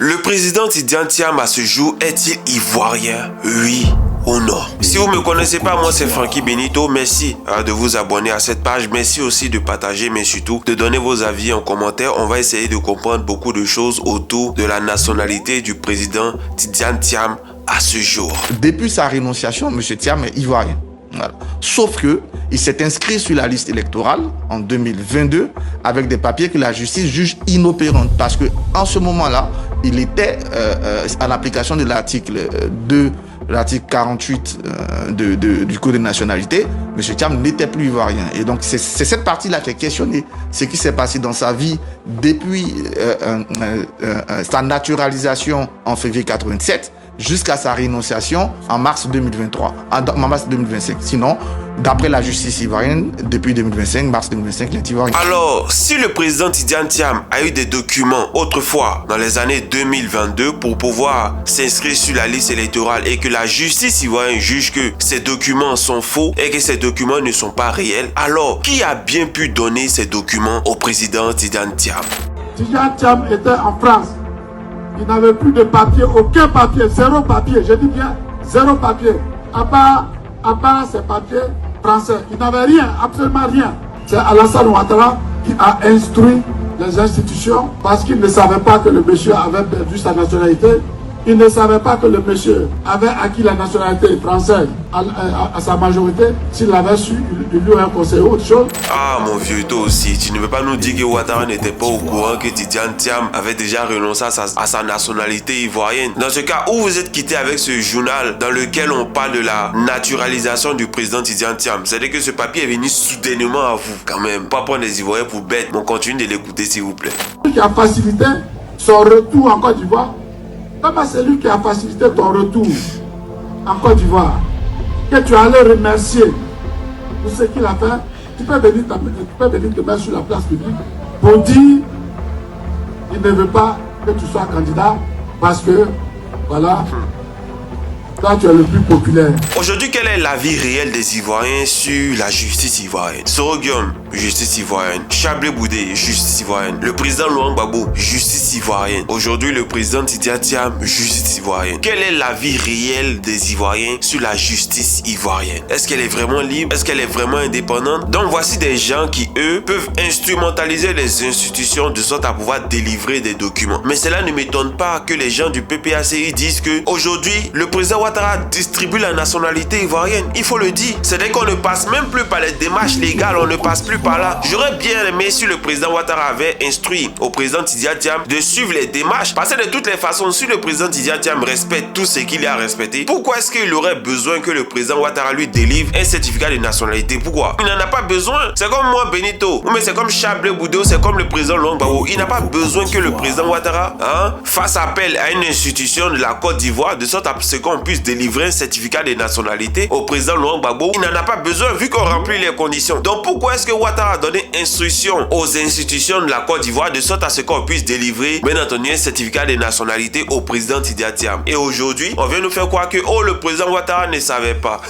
Le président Tidiane Thiam à ce jour est-il ivoirien? Oui ou non? Si vous ne me connaissez pas, moi c'est Franky Benito. Merci de vous abonner à cette page. Merci aussi de partager, mais surtout de donner vos avis en commentaire. On va essayer de comprendre beaucoup de choses autour de la nationalité du président Tidiane Thiam à ce jour. Depuis sa rénonciation, M. Thiam est ivoirien. Voilà. Sauf que il s'est inscrit sur la liste électorale en 2022 avec des papiers que la justice juge inopérants parce que en ce moment-là, il était à l'application de l'article 2, l'article 48 du Code de nationalité. M. Thiam n'était plus ivoirien. Et donc, c'est cette partie-là qui est questionnée. Ce qui s'est passé dans sa vie depuis sa naturalisation en février 87 jusqu'à sa rénonciation en mars 2023, en mars 2025. Sinon, d'après la justice ivoirienne, depuis 2025, mars 2025, il est ivoirien. Alors, si le président Tidiane Thiam a eu des documents autrefois, dans les années 2022, pour pouvoir s'inscrire sur la liste électorale et que la justice ivoirienne juge que ces documents sont faux et que ces documents ne sont pas réels, alors qui a bien pu donner ces documents au président Tidiane Thiam? Tidiane Thiam était en France. Il n'avait plus de papier, aucun papier, zéro papier, je dis bien zéro papier, à part ses papiers français. Il n'avait rien, absolument rien. C'est Alassane Ouattara qui a instruit les institutions parce qu'il ne savait pas que le monsieur avait perdu sa nationalité. Il ne savait pas que le monsieur avait acquis la nationalité française à sa majorité. S'il l'avait su, il lui aurait conseillé autre chose. Ah mon vieux, toi aussi, tu ne veux pas nous dire que Ouattara n'était pas au courant que Tidiane Thiam avait déjà renoncé à sa nationalité ivoirienne. Dans ce cas où vous êtes quitté avec ce journal dans lequel on parle de la naturalisation du président Tidiane Thiam, c'est-à-dire que ce papier est venu soudainement à vous quand même. Pas prendre les Ivoiriens pour bêtes, mais on continue de l'écouter s'il vous plaît. Qui a facilité son retour en Côte d'Ivoire. Comment c'est lui qui a facilité ton retour en Côte d'Ivoire, que tu allais remercier pour ce qu'il a fait, tu peux venir te mettre sur la place publique pour dire qu'il ne veut pas que tu sois candidat parce que, voilà, toi tu es le plus populaire. Aujourd'hui, quel est l'avis réel des Ivoiriens sur la justice ivoirienne? Soro Guillaume, justice ivoirienne. Chablé Boudé, justice ivoirienne. Le président Laurent Gbagbo, justice ivoirienne. Aujourd'hui, le président Tidiane Thiam, justice ivoirienne. Quel est l'avis réel des Ivoiriens sur la justice ivoirienne? Est-ce qu'elle est vraiment libre? Est-ce qu'elle est vraiment indépendante? Donc voici des gens qui, eux, peuvent instrumentaliser les institutions de sorte à pouvoir délivrer des documents. Mais cela ne m'étonne pas que les gens du PPACI disent que aujourd'hui, le président Ouattara distribue la nationalité ivoirienne. Il faut le dire. C'est-à-dire qu'on ne passe même plus par les démarches légales, on ne passe plus par là. J'aurais bien aimé si le président Ouattara avait instruit au président Tidiane Thiam de suivre les démarches. Parce que de toutes les façons, si le président Tidiane Thiam respecte tout ce qu'il a respecté, pourquoi est-ce qu'il aurait besoin que le président Ouattara lui délivre un certificat de nationalité? Pourquoi? Il n'en a pas besoin. C'est comme moi, Benito. Mais c'est comme Chablé Boudé, c'est comme le président Laurent Gbagbo. Il n'a pas besoin que le président Ouattara fasse appel à une institution de la Côte d'Ivoire de sorte à ce qu'on puisse délivrer un certificat de nationalité au président Laurent Gbagbo. Il n'en a pas besoin vu qu'on remplit les conditions. Donc pourquoi est-ce que Ouattara a donné instruction aux institutions de la Côte d'Ivoire de sorte à ce qu'on puisse délivrer, bien entendu, un certificat de nationalité au président Tidiane Thiam? Et aujourd'hui, on vient nous faire croire que le président Ouattara ne savait pas.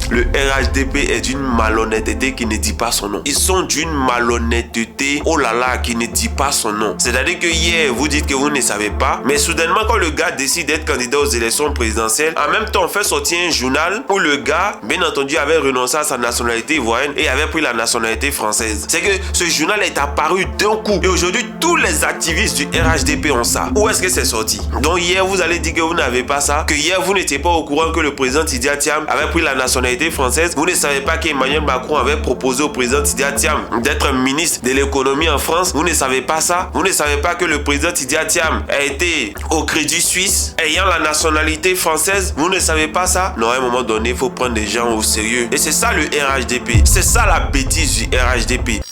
Le RHDP est d'une malhonnêteté qui ne dit pas son nom. Ils sont d'une malhonnêteté, oh là là, qui ne dit pas son nom. C'est-à-dire que hier, vous dites que vous ne savez pas, mais soudainement, quand le gars décide d'être candidat aux élections présidentielles, en même temps, on fait sortir un journal où le gars, bien entendu, avait renoncé à sa nationalité ivoirienne et avait pris la nationalité française. C'est que ce journal est apparu d'un coup. Et aujourd'hui, tous les activistes du RHDP ont ça. Où est-ce que c'est sorti? Donc hier, vous allez dire que vous n'avez pas ça, que hier, vous n'étiez pas au courant que le président Tidiane Thiam avait pris la nationalité française. Vous ne savez pas qu'Emmanuel Macron avait proposé au président Tidiane Thiam d'être ministre de l'économie en France. Vous ne savez pas ça. Vous ne savez pas que le président Tidiane Thiam a été au Crédit Suisse ayant la nationalité française. Vous ne savez pas ça. Non, à un moment donné, il faut prendre des gens au sérieux. Et c'est ça le RHDP. C'est ça la bêtise du RHDP.